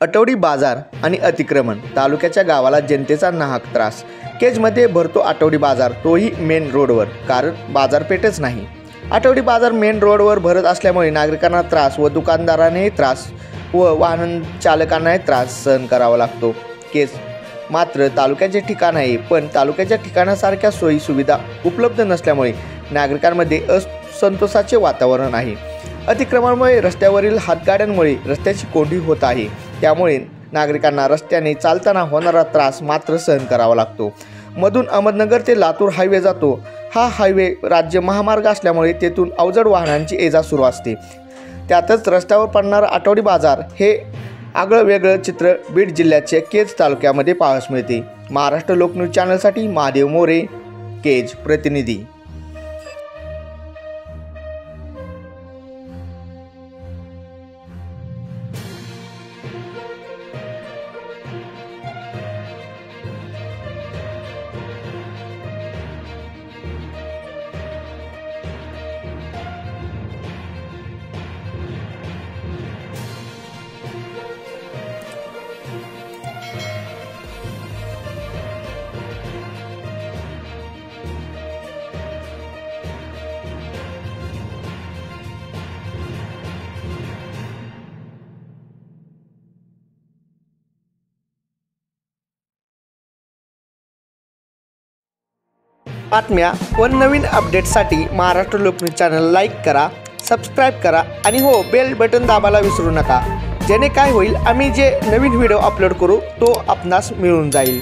आठवडी बाजार आणि अतिक्रमण तालुक्याच्या गावाला जनतेचा नाहक त्रास। केजमध्ये भरतो आठवडी बाजार, तोही मेन रोडवर, कारण बाजारपेठच नाही। आठवडी बाजार मेन रोडवर भरत असल्यामुळे नागरिकांना त्रास व दुकानदारांनाही त्रास व वाहन चालकांनाही त्रास सहन करावा लागतो। केज मात्र तालुक्याचे ठिकाण आहे, पण तालुक्याच्या ठिकाणासारख्या सोयी सुविधा उपलब्ध नसल्यामुळे नागरिकांमध्ये असंतोषाचे वातावरण आहे। अतिक्रमणामुळे रस्त्यावरील हातगाड्यांमुळे रस्त्याची कोंडी होत आहे, त्यामुळे नागरिकांना रस्त्याने चालताना होणारा त्रास मात्र सहन करावा लागतो। मधून अहमदनगर ते लातूर हायवे जातो। हा हायवे राज्य महामार्ग असल्यामुळे तेथून अवजड वाहनांची ये-जा सुरू असते। त्यातच रस्त्यावर पडणारा आठवडी बाजार हे आगळं वेगळं चित्र बीड जिल्ह्याच्या केज तालुक्यामध्ये पाहावयास मिळते। महाराष्ट्र लोकन्यूज चॅनलसाठी महादेव मोरे, केज प्रतिनिधी। बातम्या व नवीन अपडेट्ससाठी महाराष्ट्र लोकन्यूज चॅनल लाईक करा, सबस्क्राईब करा आणि हो, बेल बटन दाबायला विसरू नका। जेणे काय होईल, आम्ही जे नवीन व्हिडिओ अपलोड करू तो आपणास मिळून जाईल।